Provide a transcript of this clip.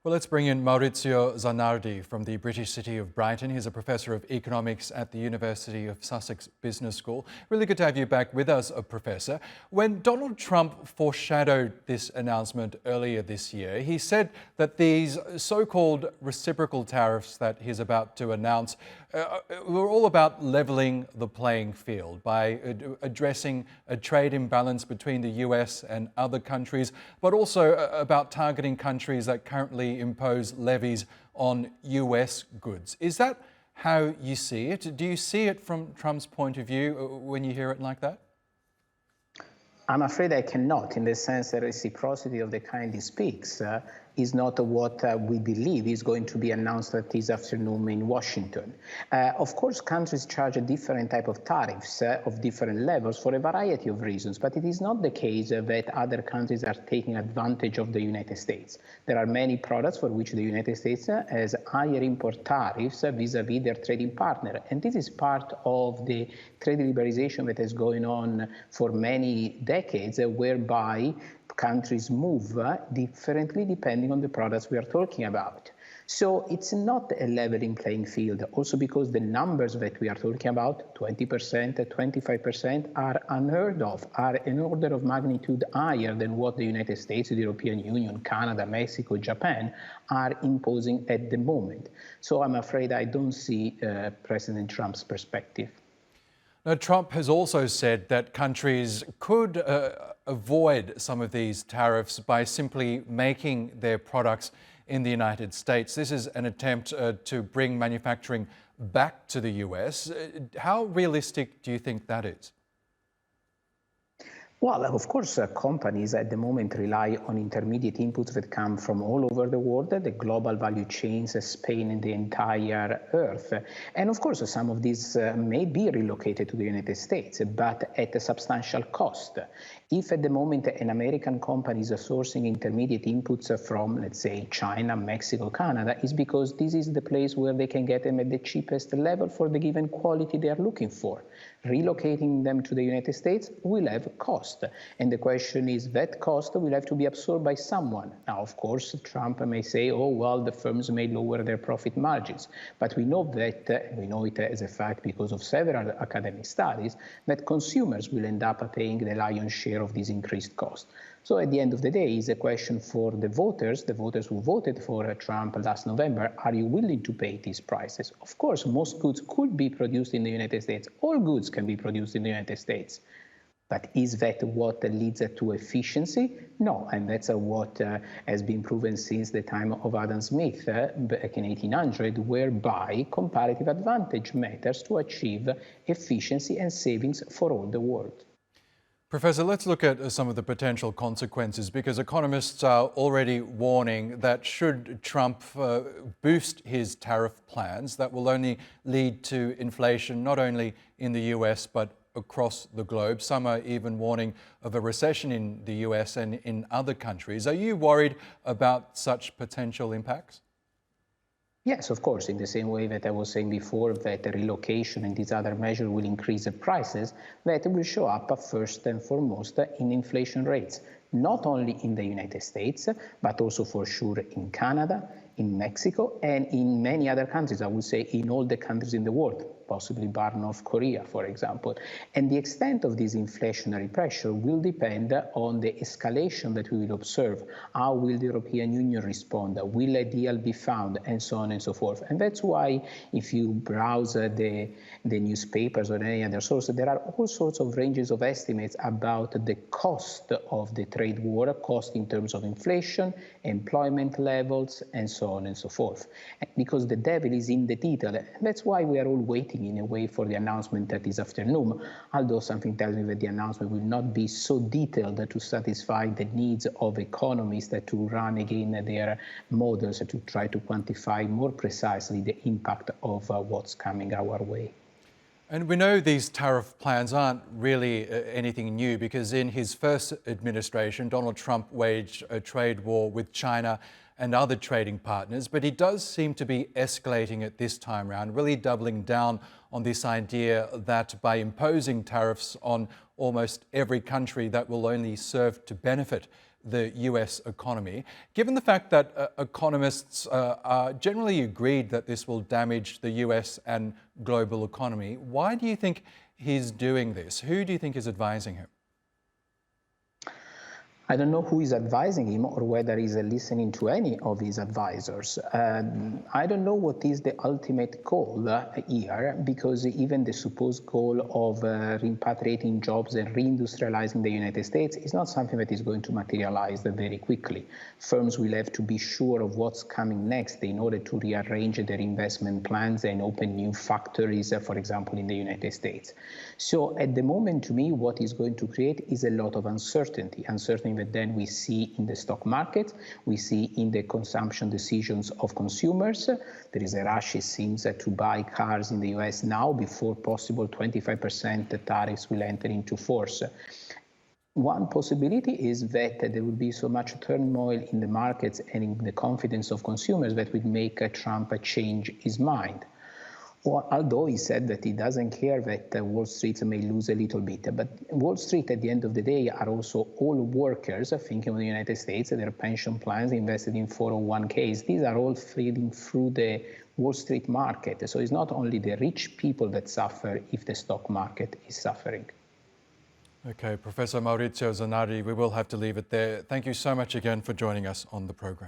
Well, let's bring in Maurizio Zanardi from the British city of Brighton. He's a professor of economics at the University of Sussex Business School. Really good to have you back with us, Professor. When Donald Trump foreshadowed this announcement earlier this year, he said that these so-called reciprocal tariffs that he's about to announce were all about levelling the playing field by addressing a trade imbalance between the US and other countries, but also about targeting countries that currently impose levies on US goods. Is that how you see it? Do you see it from Trump's point of view when you hear it like that? I'm afraid I cannot, in the sense that reciprocity of the kind he speaks is not what we believe is going to be announced this afternoon in Washington. Of course, countries charge a different type of tariffs of different levels for a variety of reasons, but it is not the case that other countries are taking advantage of the United States. There are many products for which the United States has higher import tariffs vis-à-vis their trading partner, and this is part of the trade liberalization that is going on for many decades, whereby countries move differently depending on the products we are talking about. So it's not a leveling playing field, also because the numbers that we are talking about, 20%, 25%, are unheard of, are an order of magnitude higher than what the United States, the European Union, Canada, Mexico, Japan are imposing at the moment. So I'm afraid I don't see President Trump's perspective. Now, Trump has also said that countries could avoid some of these tariffs by simply making their products in the United States. This is an attempt to bring manufacturing back to the US. How realistic do you think that is? Well, of course, companies at the moment rely on intermediate inputs that come from all over the world. The global value chains span the entire earth. And of course, some of these may be relocated to the United States, but at a substantial cost. If at the moment an American company is sourcing intermediate inputs from, let's say, China, Mexico, Canada, it's because this is the place where they can get them at the cheapest level for the given quality they are looking for. Relocating them to the United States will have cost. And the question is, that cost will have to be absorbed by someone. Now, of course, Trump may say, oh, well, the firms may lower their profit margins. But we know that, we know it as a fact because of several academic studies, that consumers will end up paying the lion's share of these increased costs. So at the end of the day, it's a question for the voters who voted for Trump last November. Are you willing to pay these prices? Of course, most goods could be produced in the United States. All goods can be produced in the United States. But is that what leads to efficiency? No, and that's what has been proven since the time of Adam Smith back in 1800, whereby comparative advantage matters to achieve efficiency and savings for all the world. Professor, let's look at some of the potential consequences, because economists are already warning that should Trump boost his tariff plans, that will only lead to inflation not only in the US but across the globe. Some are even warning of a recession in the US and in other countries. Are you worried about such potential impacts? Yes, of course, in the same way that I was saying before, that the relocation and these other measures will increase the prices, that will show up first and foremost in inflation rates, not only in the United States, but also for sure in Canada, in Mexico, and in many other countries. I would say in all the countries in the world, possibly bar North Korea, for example. And the extent of this inflationary pressure will depend on the escalation that we will observe. How will the European Union respond? Will a deal be found? And so on and so forth. And that's why if you browse the newspapers or any other source, there are all sorts of ranges of estimates about the cost of the trade war, cost in terms of inflation, employment levels, and so on and so forth. Because the devil is in the detail. And that's why we are all waiting in a way for the announcement this afternoon, although something tells me that the announcement will not be so detailed to satisfy the needs of economists to run again their models to try to quantify more precisely the impact of what's coming our way. And we know these tariff plans aren't really anything new, because in his first administration, Donald Trump waged a trade war with China and other trading partners, but he does seem to be escalating it this time around, really doubling down on this idea that by imposing tariffs on almost every country, that will only serve to benefit the US economy. Given the fact that economists are generally agreed that this will damage the US and global economy, why do you think he's doing this? Who do you think is advising him? I don't know who is advising him or whether he's listening to any of his advisors. I don't know what is the ultimate goal here, because even the supposed goal of repatriating jobs and reindustrializing the United States is not something that is going to materialize very quickly. Firms will have to be sure of what's coming next in order to rearrange their investment plans and open new factories, for example, in the United States. So at the moment, to me, what is going to create is a lot of uncertainty that then we see in the stock market, we see in the consumption decisions of consumers. There is a rush, it seems, to buy cars in the US now before possible 25% tariffs will enter into force. One possibility is that there will be so much turmoil in the markets and in the confidence of consumers that would make Trump change his mind. Although he said that he doesn't care that Wall Street may lose a little bit. But Wall Street, at the end of the day, are also all workers thinking of the United States, their pension plans invested in 401ks. These are all feeding through the Wall Street market. So it's not only the rich people that suffer if the stock market is suffering. Okay, Professor Maurizio Zanardi, we will have to leave it there. Thank you so much again for joining us on the program.